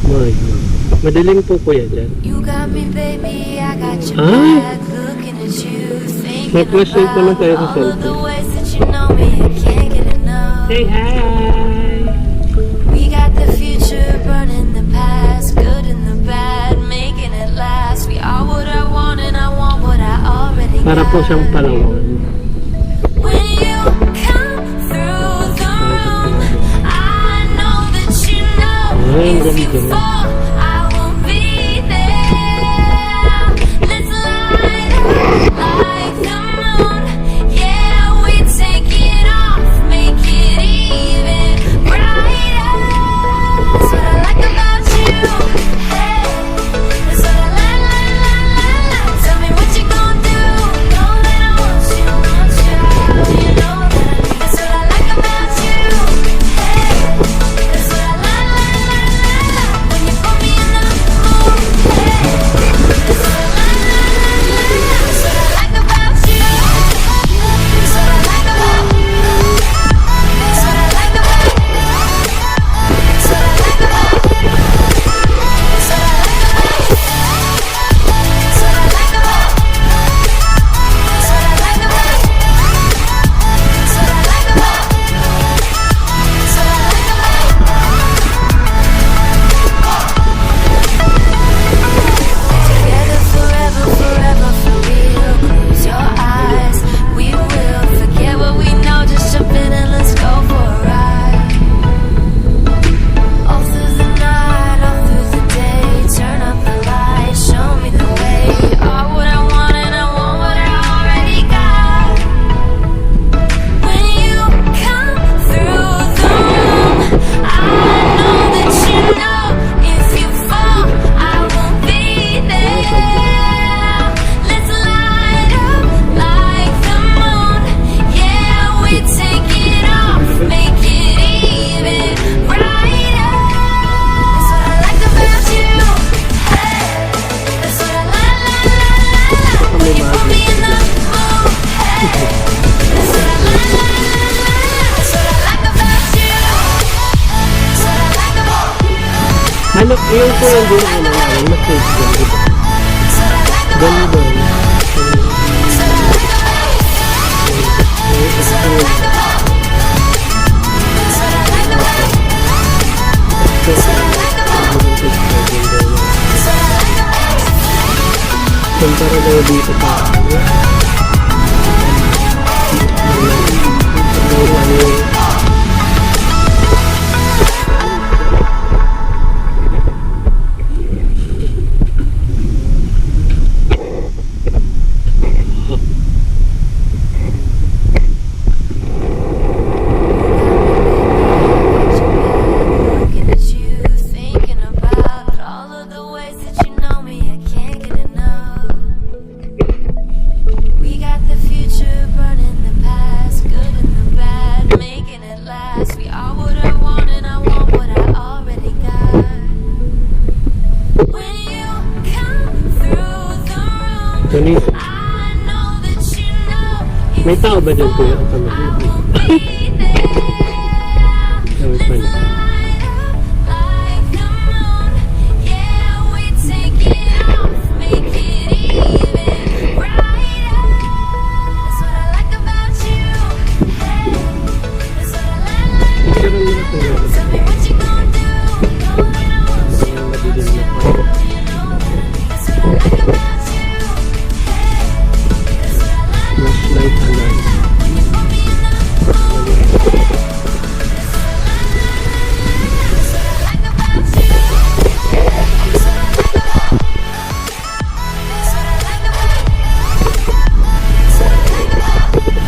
My God. Madilim po kuya dyan. You got me, baby, I got your Ah? back, looking at you, thinking Nag-flashlight naman about tayo sa all of the cellphone. ways that you know me, I can't get enough. Say hi! We got the future, burning the past, good and the bad, making it last. We are what I want and I want what I already Para po siyang got. palawan. When you come through the room, I know that you know Ay, if you ganda. fall, I will be there. Let's light up like the moon. Yeah, we take it off, make it even brighter. That's what I like about you. Hey, that's what I like. Tell me what you gonna do. Know that I want you, you know that I need. That's what I like about you. Hey, that's what I like. When you put me in the mood. Hey, that's what I like. That's what I like about you. That's what I like about you. That's what I like about you. That's what I like about you. That's what I like about you. That's what I like about you. That's what I like about you. That's what I like about you. That's what I like about you. That's what I like about you. Together forever, forever for real. Close your eyes. We will forget what we know. Just jump in and let's go for a ride. All through the night, all through the day. Turn up the light, show me the way. You are what I want and I want what I already got. When you come through the room, I know that you know if you fall, I won't be there. Let's light up like the moon. Yeah, we take it off, make it even brighter. That's what I like about you. Hey, that's what I like. When you put me in the mood. Hey, that's what I like. That's what I like about you. That's what I like about you. Ano, yun po yung din ano namin, message ko. That's what I like about you. Ganda. That's what I like about you. That's what I like about you. That's what I like about you. That's what I like about you. That's what I like about you. Kumpara daw dito pa. Looking at you, thinking about all of the ways that you know me, I can't get enough. We got the future, burning the past, good and the bad, making it last. We are what I want and I want what I already got. When you come through the room, Kanina, I know that you know may if tao ba dyan kuya? I will be there. Sabi pa niya. Light up like the moon. Yeah, we take it off, make it even brighter. That's what I like about you. Hey, that's what I like. Picture mo na kuya. Tell me what you gonna do. Know that I want you, Madilim na pa. you know that I need. That's what I like about you. Hey, that's what I like. Flashlight alarm. When you put me in the mood. That's what I like about you. That's what I like about you. That's what I like about you. That's what I like about you. That's what I like about you.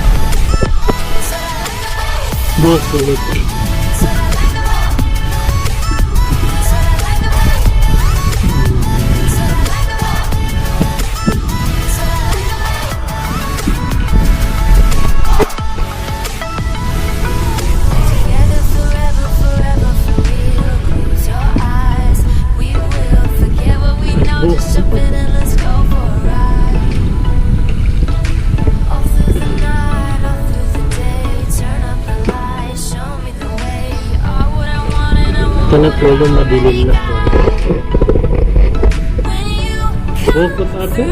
Boss ulit. That's what I like about you. That's what I like about you. That's what I like about you. That's what I like about you. Together forever, forever for real. Close your eyes. We will forget what we know. Just jump in and let's go for a ride. All through the night, all through the day. Turn up the light, show me the way. natulog, madilim na po. Bukot ako.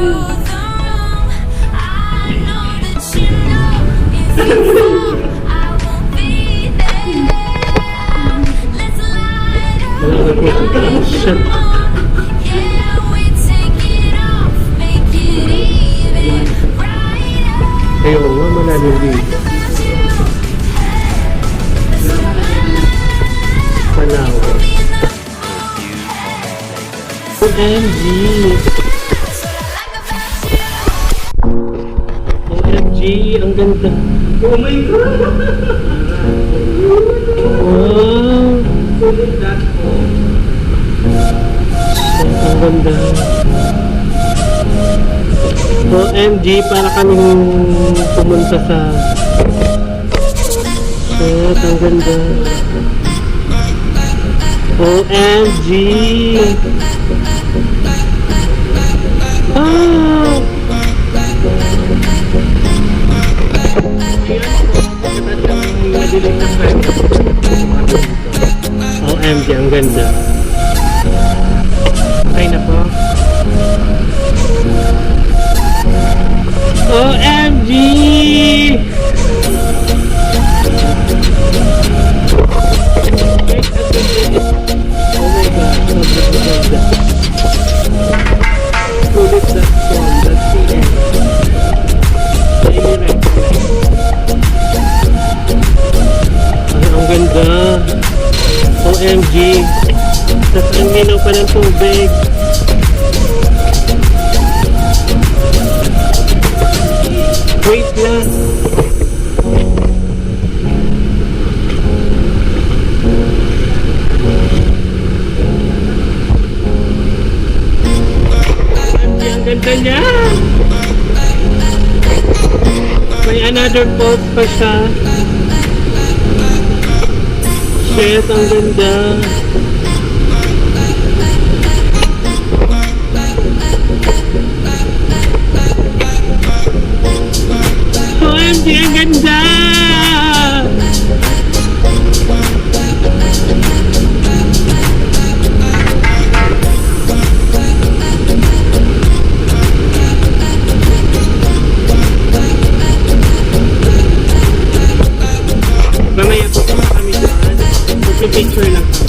Wala na po. Shit. Ayaw nga, malalim dito. Palawan. OMG! OMG! Ang ganda! Oh my God! Wow! Ang ganda! OMG! Para kaming pumunta sa... ang ganda! OMG! Ah! OMG, ang ganda. Okay na po. OMG! Ang ganda. OMG. Tapos ang minaw pa ng tubig. Wait lang. Ang ganda niya. May another pose pa siya. Shit, ang ganda. OMG, ang ganda. Mamaya po kami dyan. Picture lang.